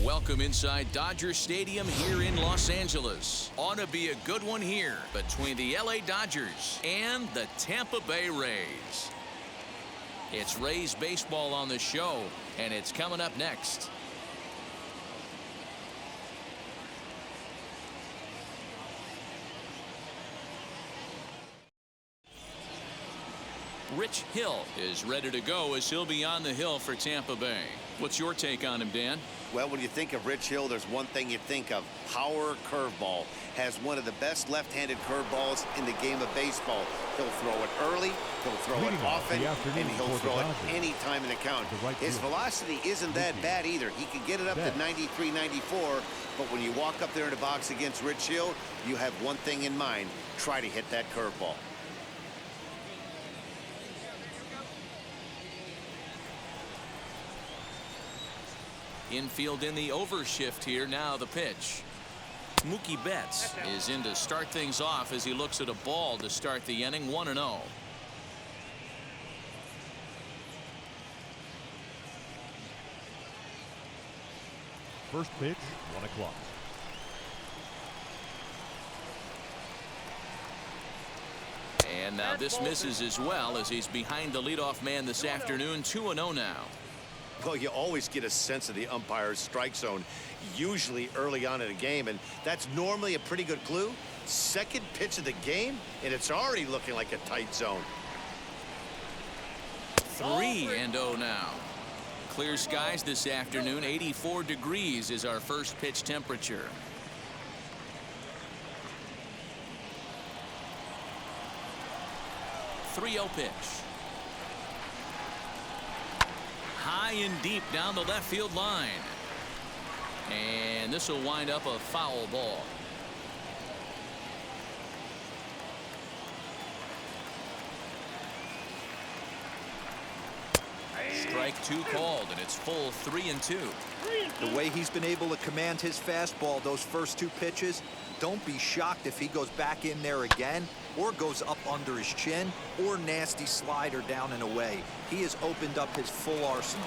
Welcome inside Dodger Stadium here in Los Angeles. Ought to be a good one here between the LA Dodgers and the Tampa Bay Rays. It's Rays baseball on the show, and it's coming up next. Rich Hill is ready to go as he'll be on the hill for Tampa Bay. What's your take on him, Dan? Well, when you think of Rich Hill, there's one thing you think of. Power curveball. Has one of the best left-handed curveballs in the game of baseball. He'll throw it early, he'll throw it often, and he'll throw it any time in the count. His velocity isn't that bad either. He can get it up to 93, 94, but when you walk up there in the box against Rich Hill, you have one thing in mind. Try to hit that curveball. Infield in the overshift here. Now the pitch. Mookie Betts is in to start things off as he looks at a ball to start the inning. 1-0. First pitch, 1 o'clock. And now this misses as well as he's behind the leadoff man this afternoon. 2-0 now. Well, you always get a sense of the umpire's strike zone, usually early on in a game, and that's normally a pretty good clue. Second pitch of the game, and it's already looking like a tight zone. 3-0 now. Clear skies this afternoon. 84 degrees is our first pitch temperature. .30 pitch. High and deep down the left field line. And this will wind up a foul ball. Strike 2 called, and it's full 3-2. The way he's been able to command his fastball those first 2 pitches, don't be shocked if he goes back in there again or goes up under his chin or nasty slider down and away. He has opened up his full arsenal.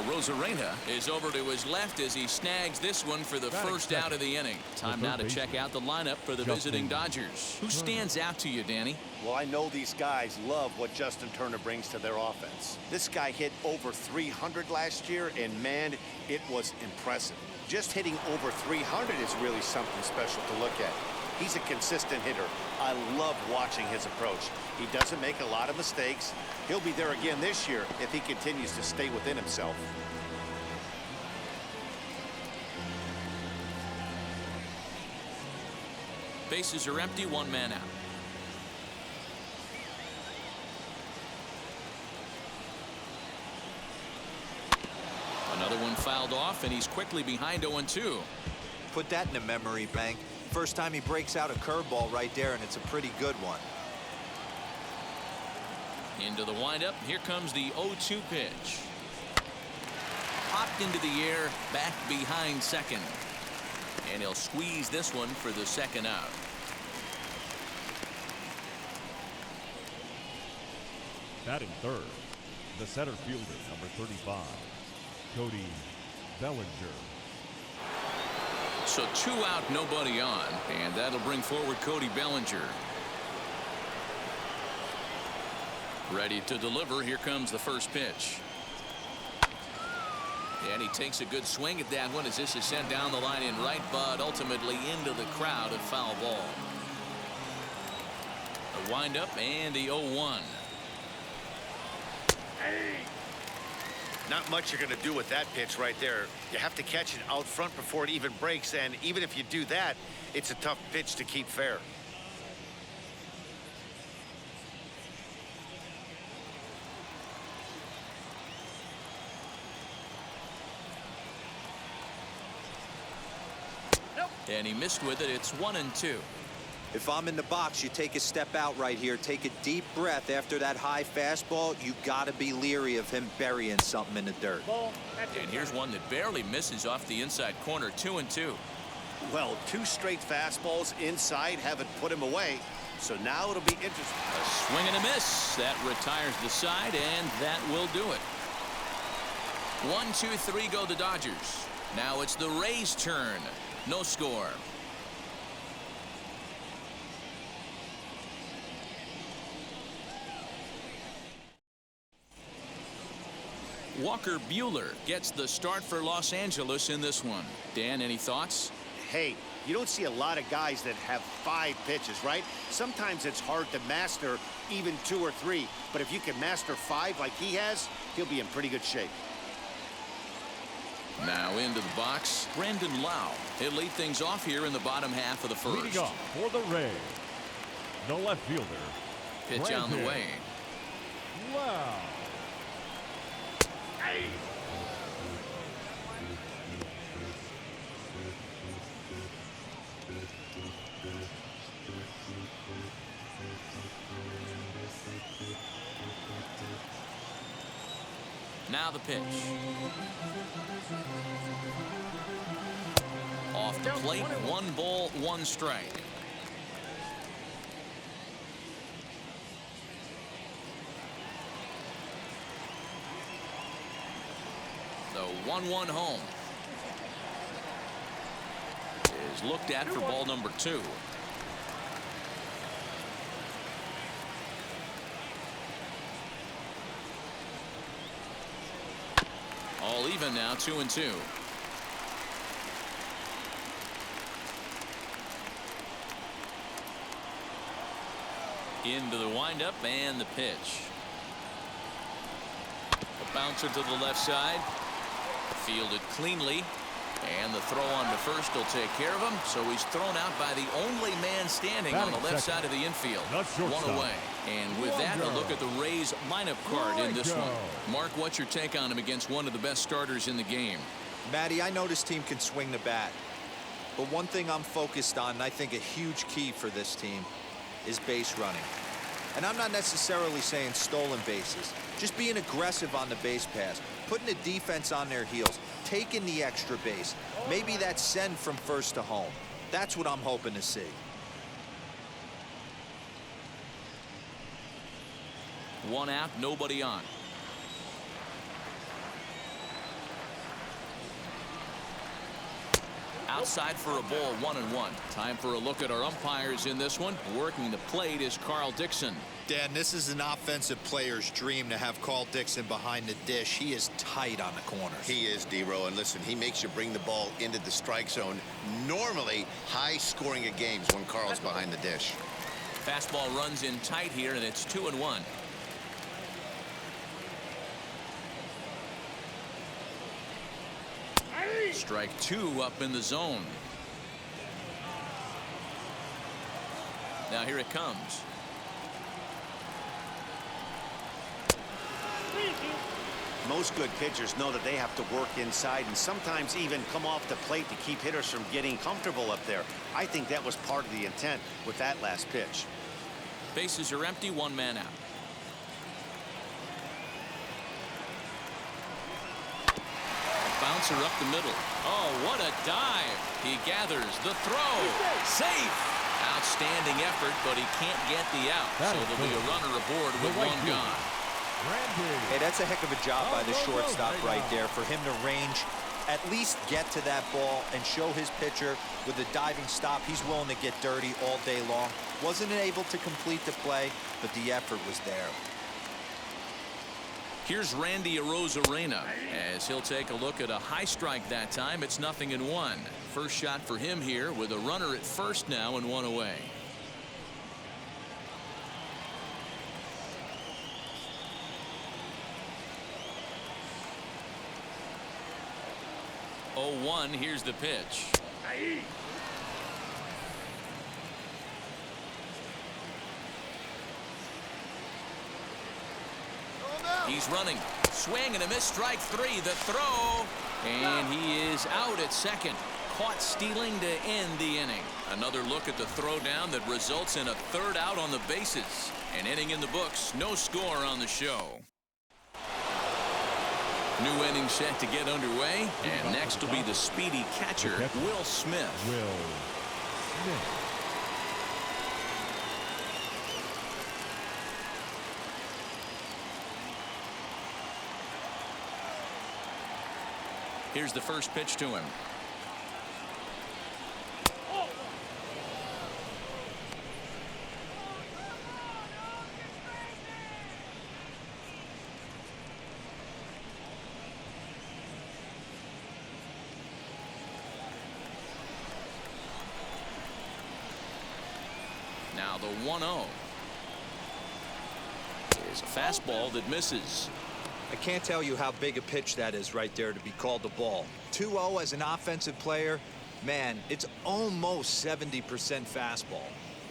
Rosarena is over to his left as he snags this one for the first out of the inning. Time now to check out the lineup for the visiting Dodgers. Who stands out to you, Danny? Well, I know these guys love what Justin Turner brings to their offense. This guy hit over 300 last year, and man, it was impressive. Just hitting over 300 is really something special to look at. He's a consistent hitter. I love watching his approach. He doesn't make a lot of mistakes. He'll be there again this year if he continues to stay within himself. Bases are empty, 1 man out. Another one fouled off, and he's quickly behind 0-2. Put that in a memory bank. First time he breaks out a curveball right there, and it's a pretty good one. Into the windup. Here comes the 0-2 pitch. Popped into the air, back behind second. And he'll squeeze this one for the second out. Batting third, the center fielder, number 35, Cody Bellinger. So 2 out, nobody on, and that'll bring forward Cody Bellinger. Ready to deliver. Here comes the first pitch. And he takes a good swing at that one as this is sent down the line in right, but ultimately into the crowd, a foul ball. A windup and the 0-1. Not much you're going to do with that pitch right there. You have to catch it out front before it even breaks, and even if you do that, it's a tough pitch to keep fair. And he missed with it. It's 1-2. If I'm in the box, you take a step out right here. Take a deep breath after that high fastball. You got to be leery of him burying something in the dirt. And here's one that barely misses off the inside corner. 2-2. Well, 2 straight fastballs inside haven't put him away. So now it'll be interesting. A swing and a miss. That retires the side, and that will do it. 1, 2, 3 go the Dodgers. Now it's the Rays' turn. No score. Walker Buehler gets the start for Los Angeles in this one. Dan, any thoughts? Hey, you don't see a lot of guys that have 5 pitches, right? Sometimes it's hard to master even 2 or 3. But if you can master 5 like he has, he'll be in pretty good shape. Now into the box, Brandon Lau. He'll lead things off here in the bottom half of the first. Leading off for the Rays, the left fielder. Pitch Brandon on the way. Lau. Now the pitch. Off the plate, 1 ball, 1 strike. The 1-1 home is looked at for ball number 2. All even now, 2-2. Into the windup and the pitch. A bouncer to the left side. Fielded cleanly. And the throw on to first will take care of him. So he's thrown out by the only man standing on the left side of the infield. 1 away. And with that, a look at the Rays lineup card in this one. Mark, what's your take on him against one of the best starters in the game? Matty, I know this team can swing the bat. But one thing I'm focused on, and I think a huge key for this team, is base running. And I'm not necessarily saying stolen bases. Just being aggressive on the base pass, putting the defense on their heels, taking the extra base. Maybe that send from first to home. That's what I'm hoping to see. One out, nobody on. Outside for a ball, 1-1. Time for a look at our umpires in this one. Working the plate is Carl Dixon. Dan, this is an offensive player's dream to have Carl Dixon behind the dish. He is tight on the corners. He is, D-Row, and listen, he makes you bring the ball into the strike zone. Normally, high scoring of games when Carl's behind the dish. Fastball runs in tight here, and it's 2-1. Strike 2 up in the zone. Now here it comes. Most good pitchers know that they have to work inside and sometimes even come off the plate to keep hitters from getting comfortable up there. I think that was part of the intent with that last pitch. Bases are empty, 1 man out. Bouncer up the middle. Oh, what a dive. He gathers the throw. Safe. Outstanding effort, but he can't get the out. So there'll be a runner aboard with 1 gone. Hey, that's a heck of a job by the shortstop right there for him to range, at least get to that ball and show his pitcher with a diving stop. He's willing to get dirty all day long. Wasn't able to complete the play, but the effort was there. Here's Randy Arozarena as he'll take a look at a high strike that time. It's 0-1. First shot for him here with a runner at first now and 1 away. Oh, 1. Here's the pitch. He's running. Swing and a miss. Strike 3. The throw. And he is out at second. Caught stealing to end the inning. Another look at the throw down that results in a 3rd out on the bases. An inning in the books. No score on the show. New inning set to get underway. And next will be the speedy catcher, Will Smith. Will Smith. Here's the first pitch to him. Now the 1-0 is a fastball that misses. I can't tell you how big a pitch that is right there to be called the ball. 2-0 as an offensive player, man, it's almost 70% fastball.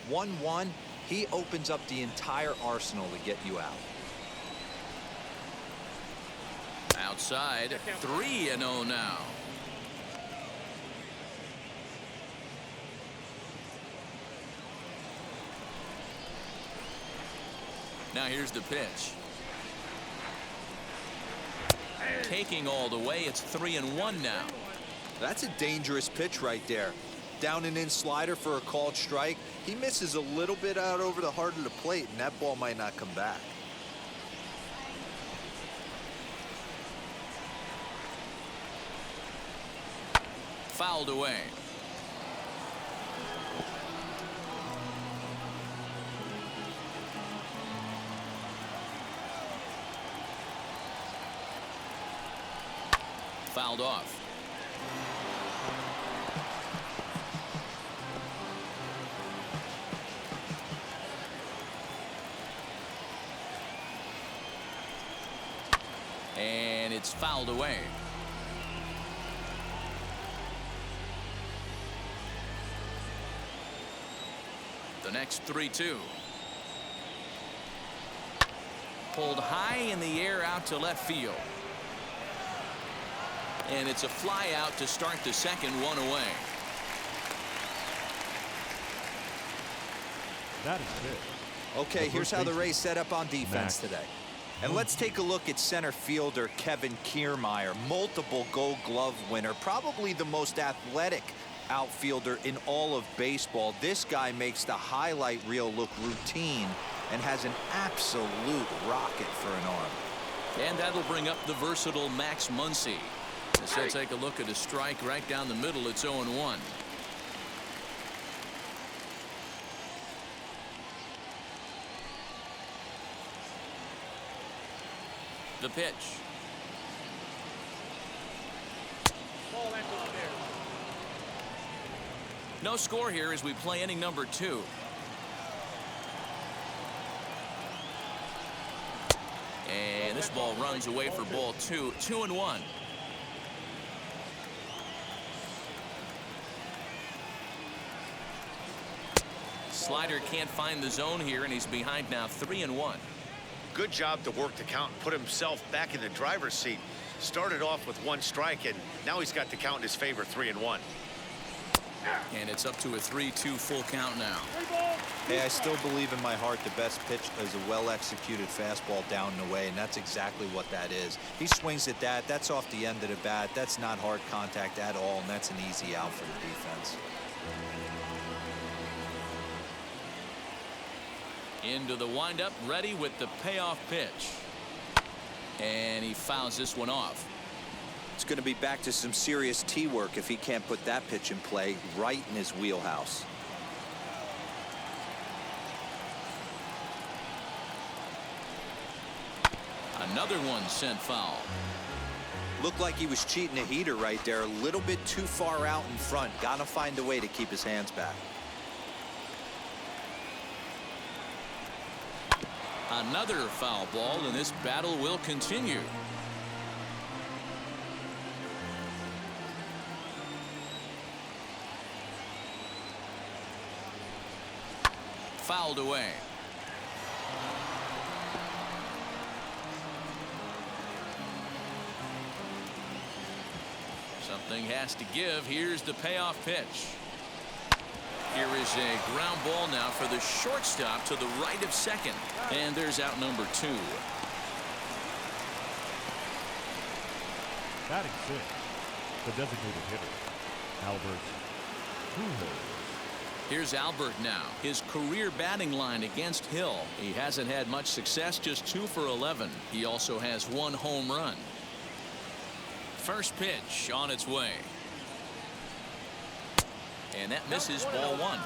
1-1, he opens up the entire arsenal to get you out. Outside, 3-0 now. Now here's the pitch. Taking all the way, it's 3-1 now. That's a dangerous pitch right there. Down and in slider for a called strike. He misses a little bit out over the heart of the plate, and that ball might not come back. Fouled away. Fouled off. And it's fouled away. The next 3-2. Pulled high in the air out to left field. And it's a fly out to start the second, 1 away. That is it. Okay, here's how the Rays set up on defense today. And let's take a look at center fielder Kevin Kiermaier, multiple Gold Glove winner, probably the most athletic outfielder in all of baseball. This guy makes the highlight reel look routine and has an absolute rocket for an arm. And that'll bring up the versatile Max Muncy. As he'll take a look at a strike right down the middle. It's 0-1. The pitch. No score here as we play inning number 2. And this ball runs away for ball 2. 2-1. Slider can't find the zone here, and he's behind now 3-1. Good job to work the count and put himself back in the driver's seat. Started off with 1 strike, and now he's got the count in his favor, 3-1. And it's up to a 3-2 full count now. Hey, I still believe in my heart the best pitch is a well-executed fastball down and away, and that's exactly what that is. He swings at that. That's off the end of the bat. That's not hard contact at all, and that's an easy out for the defense. Into the windup, ready with the payoff pitch. And he fouls this one off. It's going to be back to some serious tee work if he can't put that pitch in play right in his wheelhouse. Another one sent foul. Looked like he was cheating a heater right there, a little bit too far out in front. Got to find a way to keep his hands back. Another foul ball, and this battle will continue. Fouled away. Something has to give. Here's the payoff pitch. Here is a ground ball now for the shortstop to the right of second. And there's out number 2. Batting 6, the designated hitter, Albert Pujols. Here's Albert now. His career batting line against Hill. He hasn't had much success, just 2 for 11. He also has 1 home run. First pitch on its way. And that misses, ball one.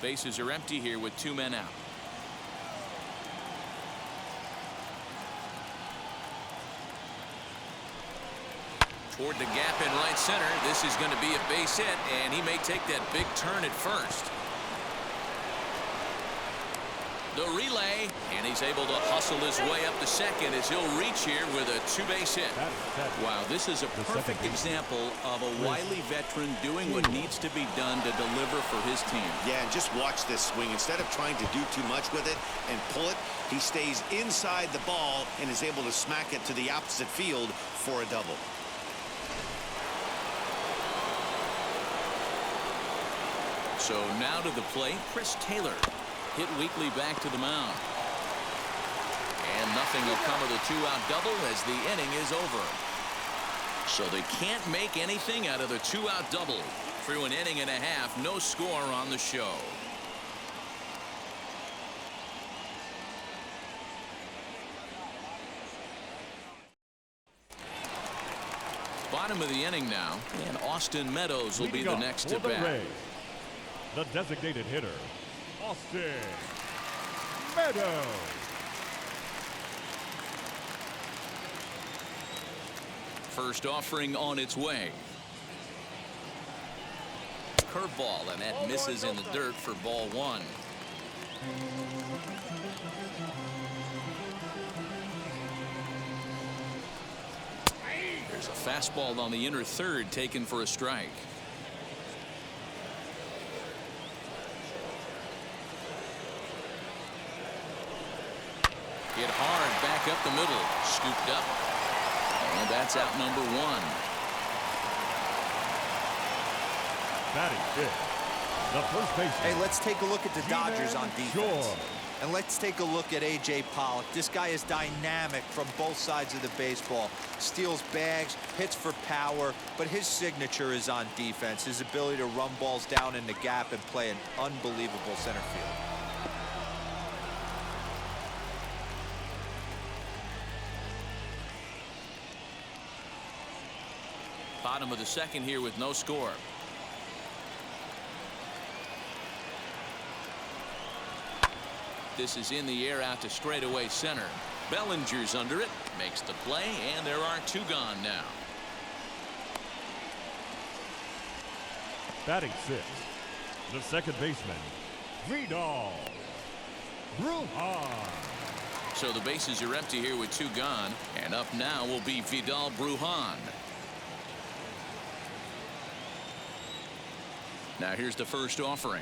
Bases are empty here with 2 men out. Toward the gap in right center. This is going to be a base hit, and he may take that big turn at first. The relay, and he's able to hustle his way up to second as he'll reach here with a 2-base hit. Wow, this is a perfect example of a wily veteran doing what needs to be done to deliver for his team. Yeah, and just watch this swing. Instead of trying to do too much with it and pull it, he stays inside the ball and is able to smack it to the opposite field for a double. So now to the plate, Chris Taylor. Hit weakly back to the mound. And nothing will come of the 2-out double as the inning is over. So they can't make anything out of the 2-out double. Through an inning and a half, no score on the show. Bottom of the inning now, and Austin Meadows will be the next to bat. The designated hitter, Austin Meadows. First offering on its way. Curveball, and that misses in the dirt for ball one. There's a fastball on the inner third taken for a strike. Hit hard back up the middle, scooped up, and that's out number one. Batting fifth, the first baseman. Hey, let's take a look at the Dodgers on defense. And let's take a look at A.J. Pollock. This guy is dynamic from both sides of the baseball. Steals bags, hits for power, but his signature is on defense. His ability to run balls down in the gap and play an unbelievable center field. Bottom of the second here with no score. This is in the air out to straightaway center. Bellinger's under it, makes the play, and there are two gone now. Batting sixth, the second baseman, Vidal Brujan. So the bases are empty here with two gone, and up now will be Vidal Brujan. Now here's the first offering.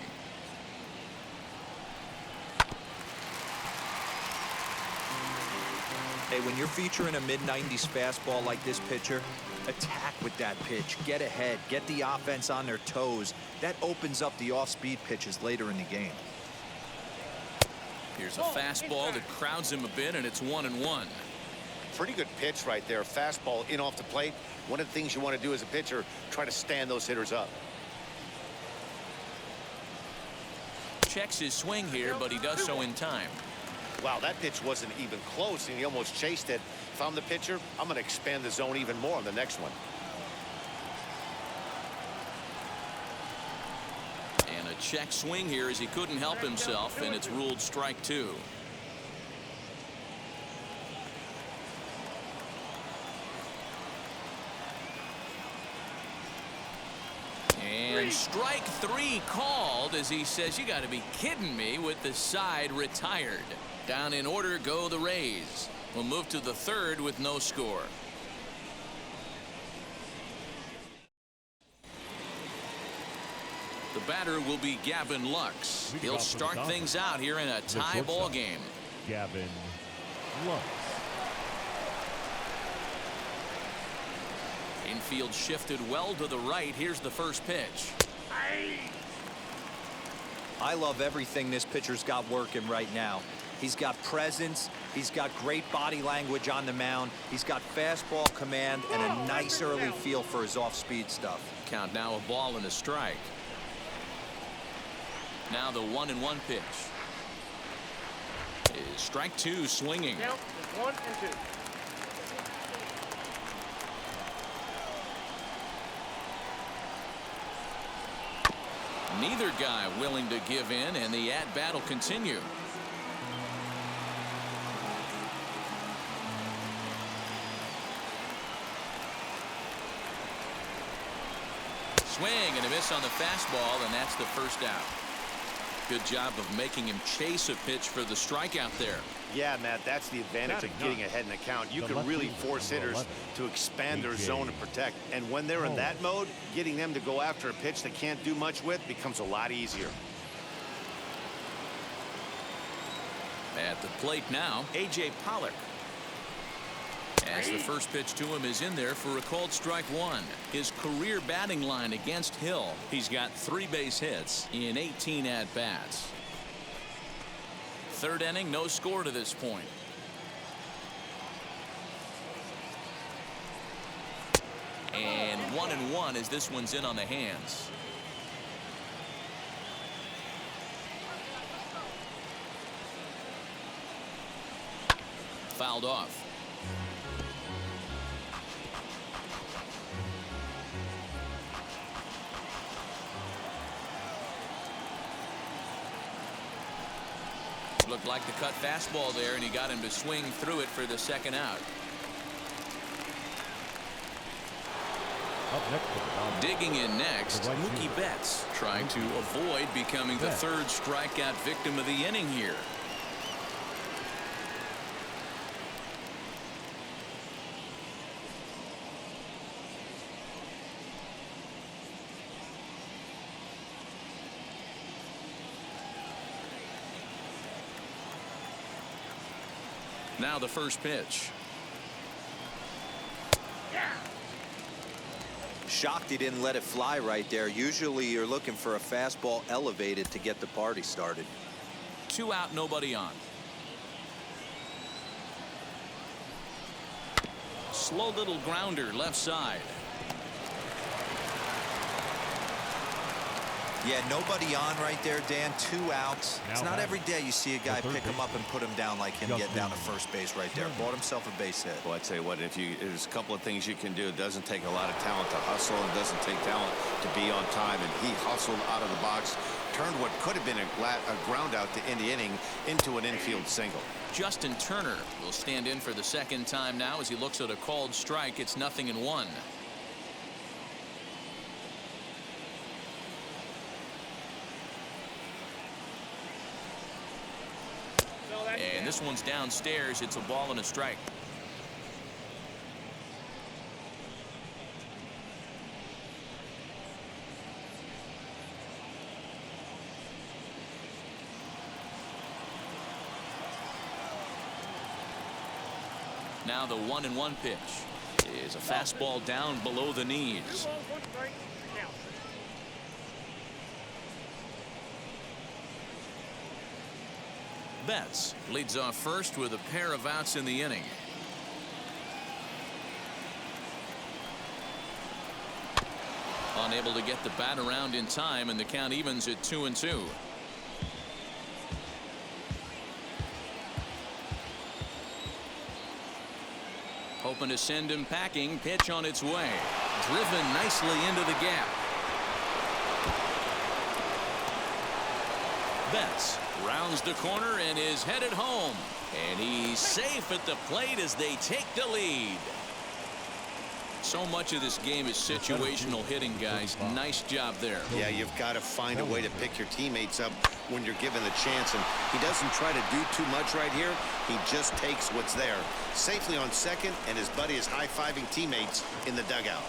Hey, when you're featuring a mid-90s fastball like this pitcher, attack with that pitch. Get ahead. Get the offense on their toes. That opens up the off-speed pitches later in the game. Here's a fastball that crowds him a bit, and it's 1-1. Pretty good pitch right there. Fastball in off the plate. One of the things you want to do as a pitcher, try to stand those hitters up. Checks his swing here, but he does so in time. Wow, that pitch wasn't even close, and he almost chased it. If I'm the pitcher, I'm going to expand the zone even more on the next one. And a check swing here as he couldn't help himself, and it's ruled strike two. And strike three called as he says, you got to be kidding me, with the side retired. Down in order go the Rays. We'll move to the third with no score. The batter will be Gavin Lux. He'll start things out here in a tie ball game. Gavin Lux. Infield shifted well to the right. Here's the first pitch. I love everything this pitcher's got working right now. He's got presence. He's got great body language on the mound. He's got fastball command and a nice early feel for his off-speed stuff. Count now a ball and a strike. Now the 1-1 pitch is Strike two swinging. Count is 1 and 2. Neither guy willing to give in, and the at-bat will continue. Swing and a miss on the fastball, and that's the first out. Good job of making him chase a pitch for the strikeout there. Yeah, Matt, that's the advantage of getting ahead in the count. You can really force hitters to expand their zone and protect. And when they're in that mode, getting them to go after a pitch they can't do much with becomes a lot easier. At the plate now, A.J. Pollock. As the first pitch to him is in there for a called strike one. His career batting line against Hill. He's got 3 base hits in 18 at-bats. Third inning, no score to this point. And 1-1 as this one's in on the hands. Fouled off. Looked like the cut fastball there, and he got him to swing through it for the second out. Up next to the bottom. Digging in next, Mookie Betts, trying to avoid becoming the third strikeout victim of the inning here. Now the first pitch. Shocked he didn't let it fly right there. Usually you're looking for a fastball elevated to get the party started. 2 out, nobody on. Slow little grounder left side. Yeah, nobody on right there, Dan. 2 outs. It's not every day you see a guy pick him up and put him down like him getting down to first base right there. Bought himself a base hit. Well, I'd say what, there's a couple of things you can do. It doesn't take a lot of talent to hustle. It doesn't take talent to be on time. And he hustled out of the box, turned what could have been a ground out to end the inning into an infield single. Justin Turner will stand in for the second time now as he looks at a called strike. It's 0-1. And this one's downstairs. It's a ball and a strike. Now the 1-1 pitch is a fastball down below the knees. Betts leads off first with a pair of outs in the inning. Unable to get the bat around in time, and the count evens at 2-2. Hoping to send him packing. Pitch on its way. Driven nicely into the gap. Betts rounds the corner and is headed home. And he's safe at the plate as they take the lead. So much of this game is situational hitting, guys. Nice job there. Yeah, you've got to find a way to pick your teammates up when you're given the chance. And he doesn't try to do too much right here. He just takes what's there. Safely on second, and his buddy is high-fiving teammates in the dugout.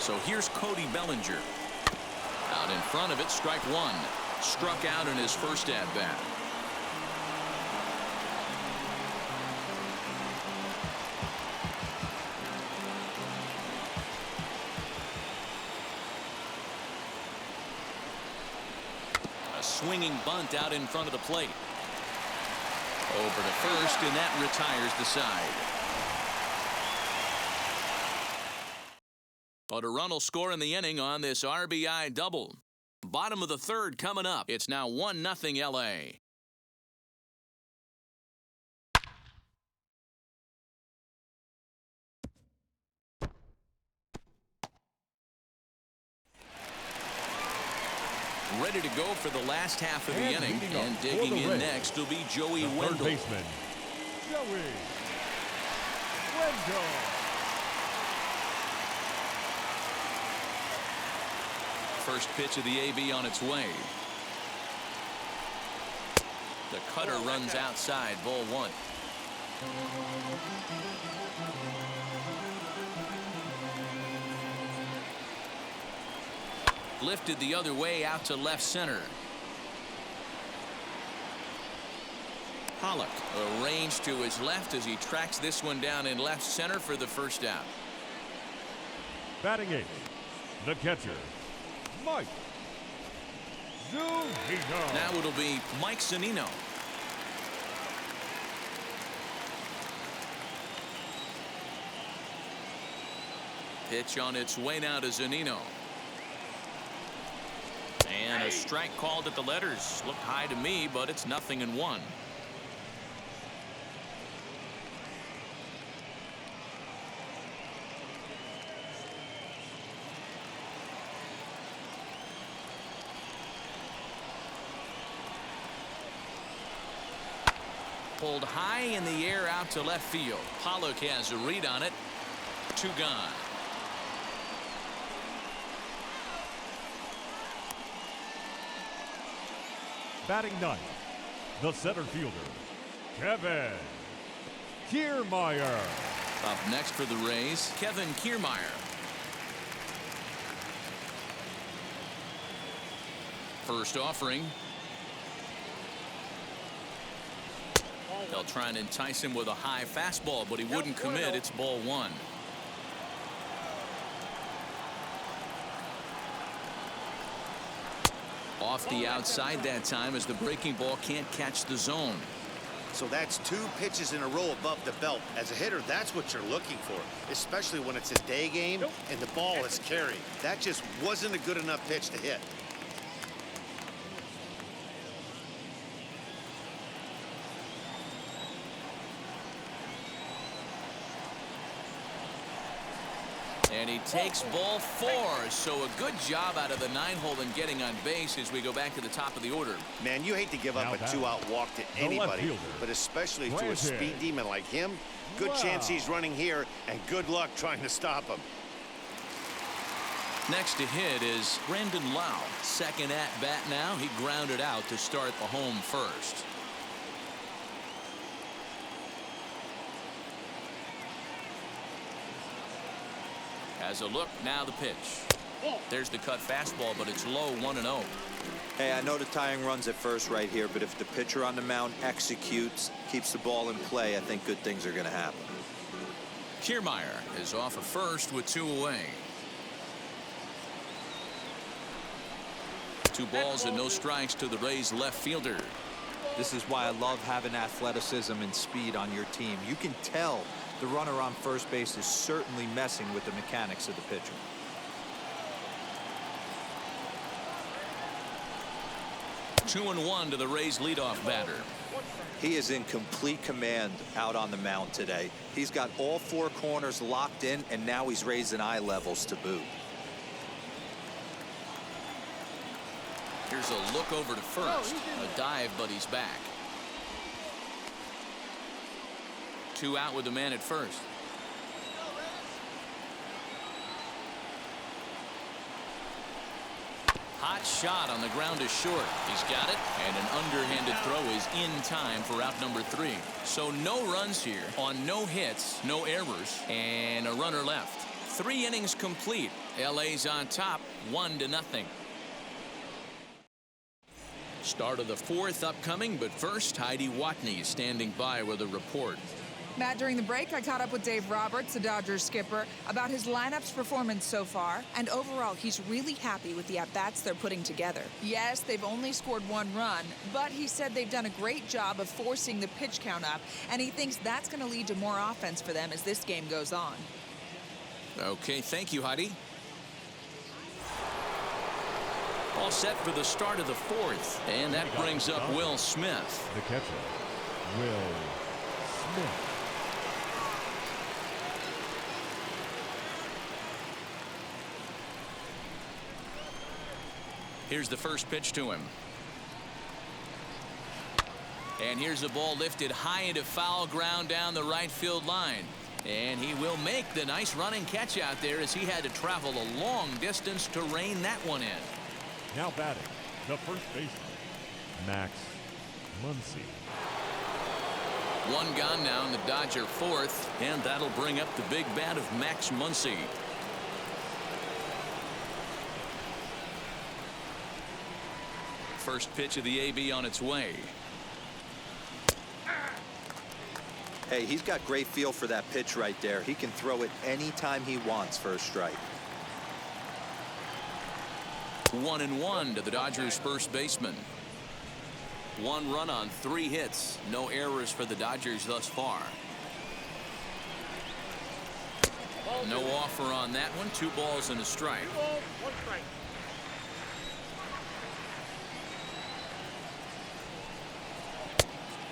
So here's Cody Bellinger. Out in front of it, strike one. Struck out in his first at-bat. A swinging bunt out in front of the plate. Over to first, and that retires the side. But a run will score in the inning on this RBI double. Bottom of the third coming up. It's now 1-0 LA. Ready to go for the last half of the inning. And digging in next will be Joey Wendell. Third baseman, Joey Wendell. First pitch of the AB on its way. The cutter runs outside, ball one. Lifted the other way out to left center. Pollock arranged to his left as he tracks this one down in left center for the first out. Batting eighth, the catcher, Mike Zunino. Now it'll be Mike Zunino. Pitch on its way now to Zunino. And a strike called at the letters. Looked high to me, but it's 0-1. Pulled high in the air out to left field. Pollock has a read on it. 2 gone. Batting ninth, the center fielder, Kevin Kiermaier. Up next for the Rays, Kevin Kiermaier. First offering. They'll try and entice him with a high fastball, but he wouldn't commit. It's ball one. Off the outside that time as the breaking ball can't catch the zone. So that's 2 pitches in a row above the belt. As a hitter, that's what you're looking for, especially when it's a day game and the ball is carried. That just wasn't a good enough pitch to hit. And he takes ball 4. So a good job out of the 9-hole in getting on base as we go back to the top of the order. Man, you hate to give up a 2-out walk to anybody, but especially to a speed demon like him. Good chance he's running here, and good luck trying to stop him. Next to hit is Brandon Lau. Second at bat now. He grounded out to start the home first. As a look, now the pitch. There's the cut fastball, but it's low, 1-0. Hey, I know the tying runs at first right here, but if the pitcher on the mound executes, keeps the ball in play, I think good things are going to happen. Kiermaier is off of first with 2 away. 2 balls and no strikes to the Rays left fielder. This is why I love having athleticism and speed on your team. You can tell the runner on first base is certainly messing with the mechanics of the pitcher. Two and one to the Rays leadoff batter. He is in complete command out on the mound today. He's got all 4 corners locked in, and now he's raising eye levels to boot. Here's a look over to first. A dive, but he's back. 2 out with the man at first. Hot shot on the ground is short. He's got it, and an underhanded throw is in time for out number 3. So no runs here on no hits, no errors, and a runner left. 3 innings complete. LA's on top, 1-0. Start of the 4th upcoming, but first, Heidi Watney standing by with a report. Matt, during the break, I caught up with Dave Roberts, the Dodgers skipper, about his lineup's performance so far, and overall, he's really happy with the at-bats they're putting together. Yes, they've only scored 1 run, but he said they've done a great job of forcing the pitch count up, and he thinks that's going to lead to more offense for them as this game goes on. Okay, thank you, Heidi. All set for the start of the fourth. And that brings up Will Smith. The catcher, Will Smith. Here's the first pitch to him. And here's the ball lifted high into foul ground down the right field line. And he will make the nice running catch out there as he had to travel a long distance to rein that one in. Now batting, the first baseman, Max Muncy. One gone now in the Dodger fourth, and that'll bring up the big bat of Max Muncy. First pitch of the AB on its way. Hey, he's got great feel for that pitch right there. He can throw it anytime he wants for a strike. 1-1 to the Dodgers first baseman. 1 run on 3 hits. No errors for the Dodgers thus far. No offer on that one. 2 balls and a strike. 2 balls, 1 strike.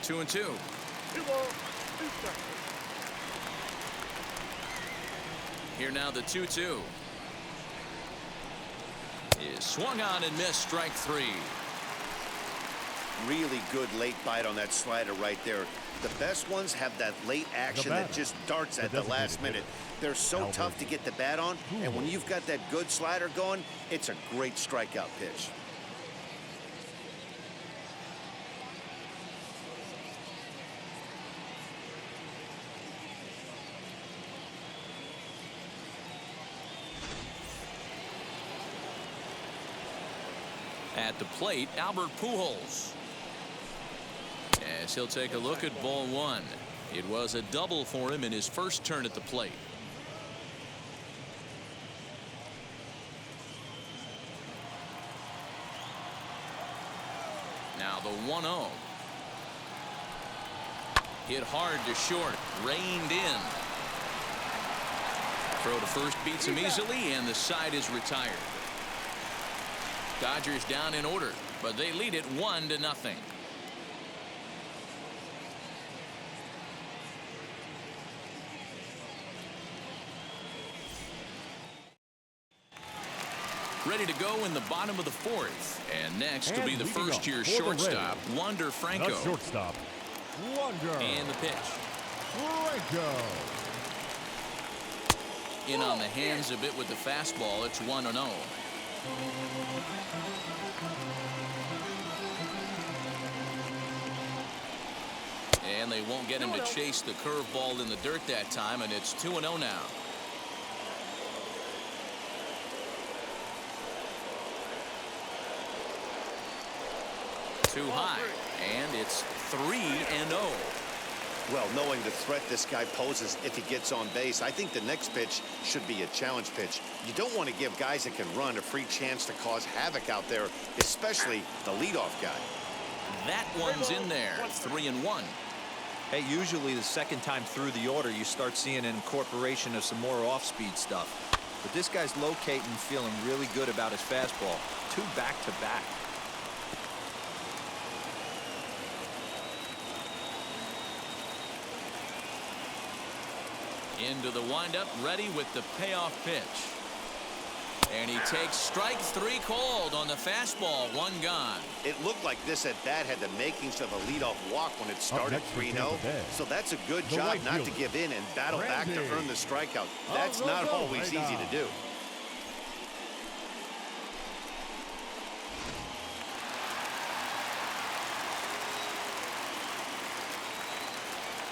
Two and 2. 2 balls, 2 strikes. Here now the 2-2. Is swung on and missed. Strike 3. Really good late bite on that slider right there. The best ones have that late action that just darts at the last minute. They're so tough to get the bat on, and when you've got that good slider going, it's a great strikeout pitch. At the plate, Albert Pujols. As he'll take a look at ball 1. It was a double for him in his first turn at the plate. Now the 1-0. Hit hard to short. Reined in. Throw to first beats him easily, and the side is retired. Dodgers down in order, but they lead it 1-0. Ready to go in the bottom of the fourth. And next will be the first-year shortstop, Wander Franco. The shortstop, Wander. And the pitch. Franco. In on the hands a bit with the fastball. It's 1-0. And they won't get him to chase the curveball in the dirt that time, and it's 2-0 now. Too high, and it's 3-0. Well, knowing the threat this guy poses if he gets on base, I think the next pitch should be a challenge pitch. You don't want to give guys that can run a free chance to cause havoc out there, especially the leadoff guy. That one's in there. 3-1. Hey, usually the second time through the order, you start seeing an incorporation of some more off-speed stuff. But this guy's locating, feeling really good about his fastball. 2 back-to-back. Into the windup, ready with the payoff pitch. And he takes strike 3 called on the fastball. 1 gone. It looked like this at bat had the makings of a leadoff walk when it started 3-0. So that's a good job not to give in and battle back to earn the strikeout. That's not always easy to do.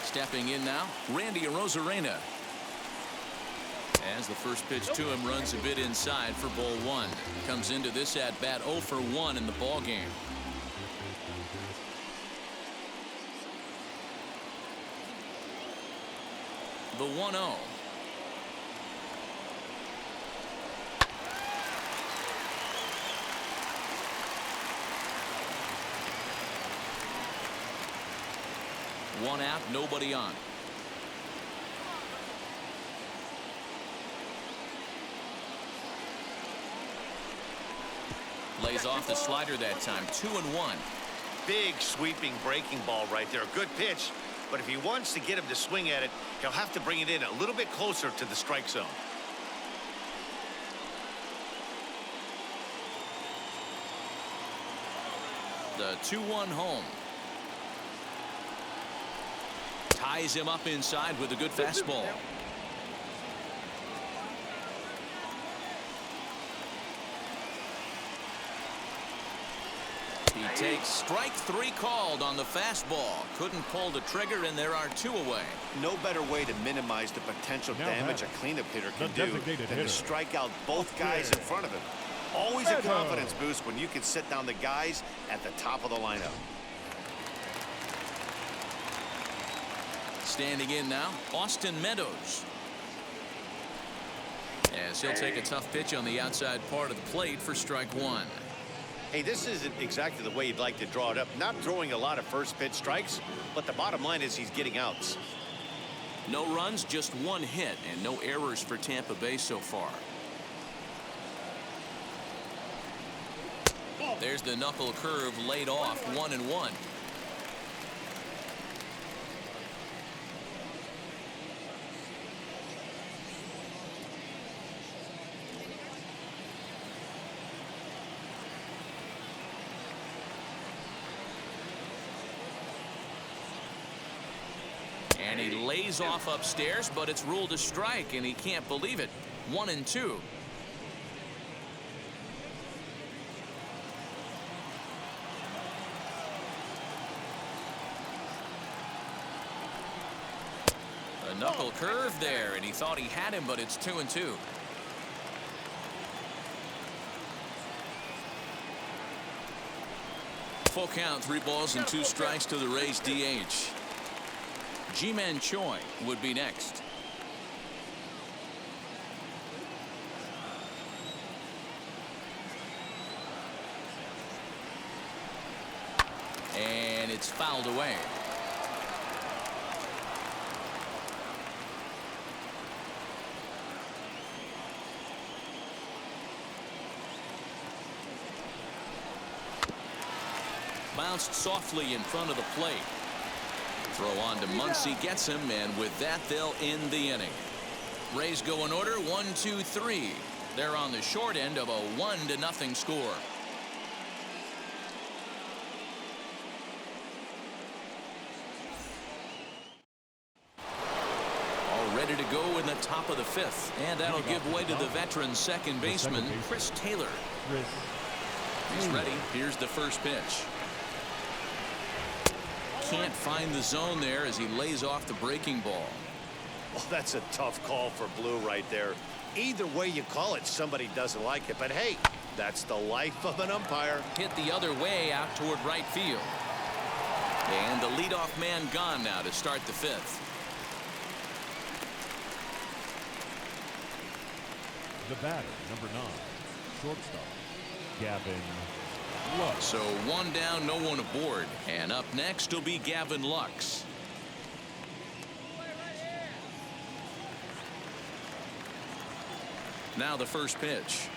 Stepping in now, Randy Arozarena. As the first pitch to him runs a bit inside for ball 1. Comes into this at bat 0 for 1 in the ball game. The 1-0. One out, nobody on. Lays off the slider that time. 2-1. Big sweeping breaking ball right there. Good pitch. But if he wants to get him to swing at it, he'll have to bring it in a little bit closer to the strike zone. The 2-1 home. Ties him up inside with a good fastball. He takes strike 3 called on the fastball. Couldn't pull the trigger, and there are 2 away. No better way to minimize the potential damage a cleanup hitter can do than to strike out both guys in front of him. Always a confidence boost when you can sit down the guys at the top of the lineup. Standing in now, Austin Meadows. As he'll take a tough pitch on the outside part of the plate for strike 1. Hey, this isn't exactly the way you'd like to draw it up. Not throwing a lot of first pitch strikes, but the bottom line is he's getting outs. No runs, just 1 hit, and no errors for Tampa Bay so far. There's the knuckle curve laid off. 1-1. And he lays off upstairs, but it's ruled a strike, and he can't believe it. 1-2. A knuckle curve there, and he thought he had him, but it's 2-2. Full count, 3 balls and 2 strikes to the Rays DH. Ji-Man Choi would be next. And it's fouled away. Bounced softly in front of the plate. Throw on to Muncy, gets him, and with that, they'll end the inning. Rays go in order, 1-2-3. They're on the short end of a 1-0 score. All ready to go in the top of the 5th, and that'll give way to the veteran second baseman, Chris Taylor. He's ready. Here's the first pitch. Can't find the zone there as he lays off the breaking ball. Well, that's a tough call for Blue right there. Either way you call it, somebody doesn't like it. But hey, that's the life of an umpire. Hit the other way out toward right field. And the leadoff man gone now to start the 5th. The batter, number 9, shortstop, Gavin Lux. So 1 down, no one aboard. And up next will be Gavin Lux. Now the first pitch.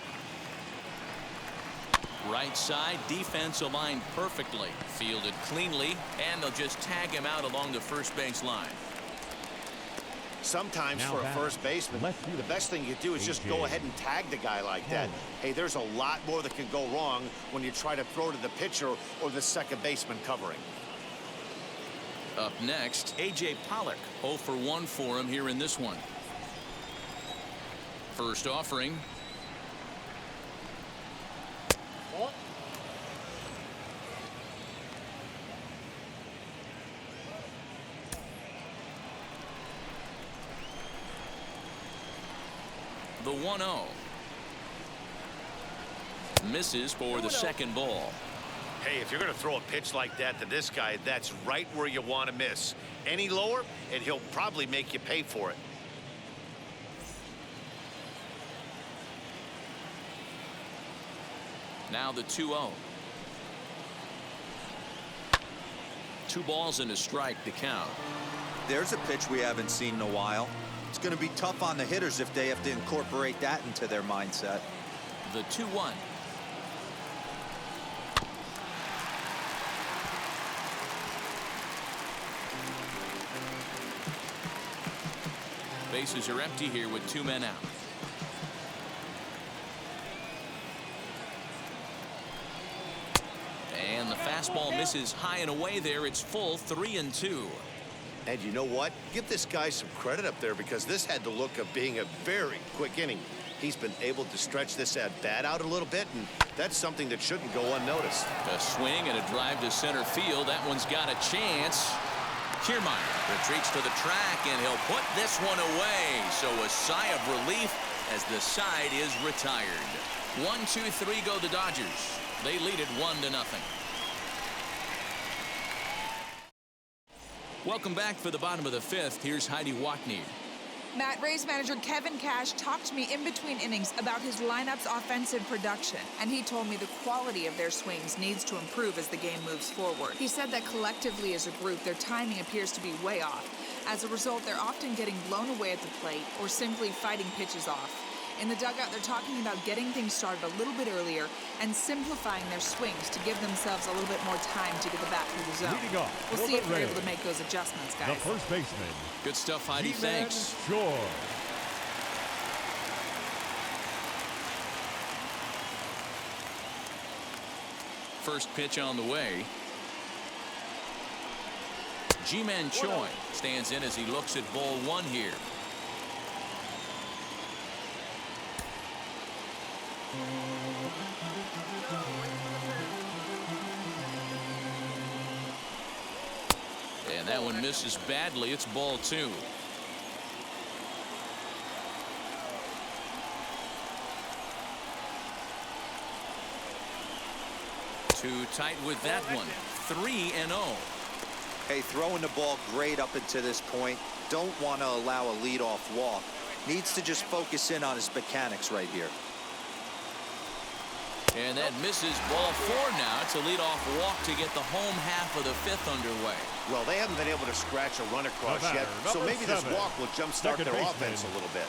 Right side, defense aligned perfectly. Fielded cleanly, and they'll just tag him out along the first base line. Sometimes for a first baseman, the best thing you do is just go ahead and tag the guy like that. Hey, there's a lot more that can go wrong when you try to throw to the pitcher or the second baseman covering. Up next, A.J. Pollock. 0 for 1 for him here in this one. First offering. The 1-0. Misses for the second ball. Hey, if you're going to throw a pitch like that to this guy, that's right where you want to miss. Any lower, and he'll probably make you pay for it. Now the 2-0. 2 balls and a strike to count. There's a pitch we haven't seen in a while. It's going to be tough on the hitters if they have to incorporate that into their mindset. The 2-1. bases are empty here with 2 men out. And the fastball misses high and away there. It's full 3-2. And you know what? Give this guy some credit up there because this had the look of being a very quick inning. He's been able to stretch this at-bat out a little bit, and that's something that shouldn't go unnoticed. A swing and a drive to center field. That one's got a chance. Kiermaier retreats to the track, and he'll put this one away. So a sigh of relief as the side is retired. 1-2-3 go the Dodgers. They lead it 1-0. Welcome back for the bottom of the 5th. Here's Heidi Watney. Matt, Rays manager Kevin Cash talked to me in between innings about his lineup's offensive production, and he told me the quality of their swings needs to improve as the game moves forward. He said that collectively as a group, their timing appears to be way off. As a result, they're often getting blown away at the plate or simply fighting pitches off. In the dugout, they're talking about getting things started a little bit earlier and simplifying their swings to give themselves a little bit more time to get the bat through the zone. We'll see if they're able to make those adjustments, guys. The first baseman. Good stuff, Heidi. Thanks. Sure. First pitch on the way. Ji-Man Choi stands in as he looks at ball 1 here. And that one misses badly. It's ball 2. Too tight with that one. 3-0. Hey, throwing the ball great up until this point. Don't want to allow a leadoff walk. Needs to just focus in on his mechanics right here. And that misses ball 4 now. It's a leadoff walk to get the home half of the 5th underway. Well, they haven't been able to scratch a run across yet, so maybe this walk will jumpstart their offense a little bit.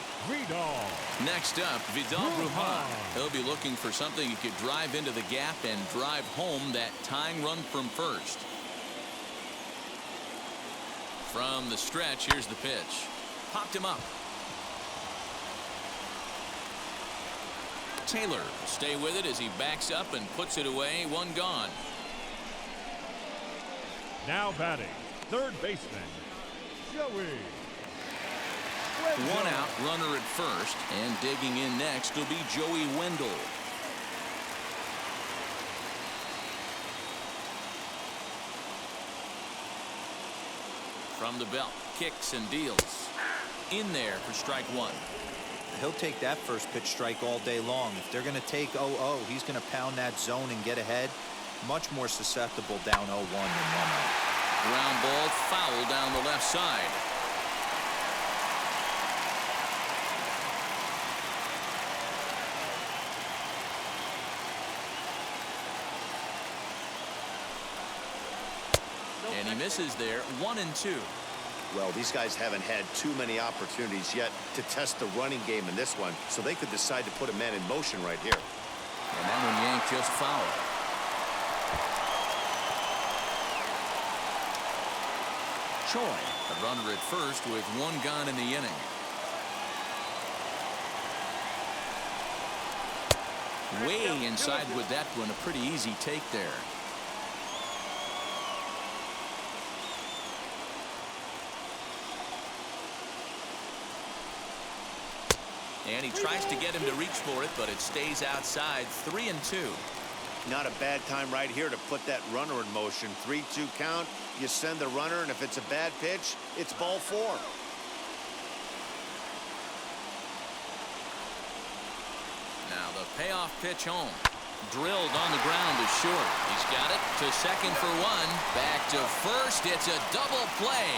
Next up, Vidal Brujan. He'll be looking for something he could drive into the gap and drive home that tying run from first. From the stretch, here's the pitch. Popped him up. Taylor will stay with it as he backs up and puts it away. 1 gone. Now batting, third baseman, Joey. 1 out, runner at first, and digging in next will be Joey Wendell. From the belt, kicks and deals. In there for strike 1. He'll take that first pitch strike all day long. If they're going to take 0-0, he's going to pound that zone and get ahead. Much more susceptible down 0-1 than 1-0. Ground ball foul down the left side. And he misses there. 1-2. Well, these guys haven't had too many opportunities yet to test the running game in this one, so they could decide to put a man in motion right here. And that one yanked just foul. Choi, a runner at first with 1 gone in the inning. Way inside with that one. A pretty easy take there. And he tries to get him to reach for it, but it stays outside. 3-2. Not a bad time right here to put that runner in motion. 3-2 count. You send the runner, and if it's a bad pitch, it's ball 4. Now the payoff pitch home. Drilled on the ground to short. He's got it to second for 1. Back to first. It's a double play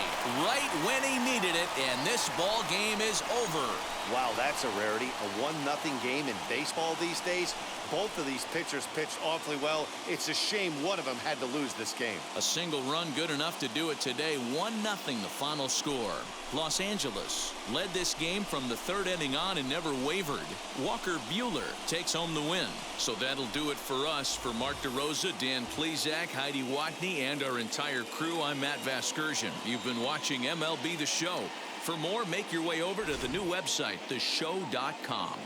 right when he needed it, and this ball game is over. Wow, that's a rarity. A 1-0 game in baseball these days. Both of these pitchers pitched awfully well. It's a shame one of them had to lose this game. A single run good enough to do it today. 1-0 the final score. Los Angeles led this game from the 3rd inning on and never wavered. Walker Buehler takes home the win. So that'll do it for us. For Mark DeRosa, Dan Plezak, Heidi Watney, and our entire crew, I'm Matt Vasgersian. You've been watching MLB The Show. For more, make your way over to the new website, theshow.com.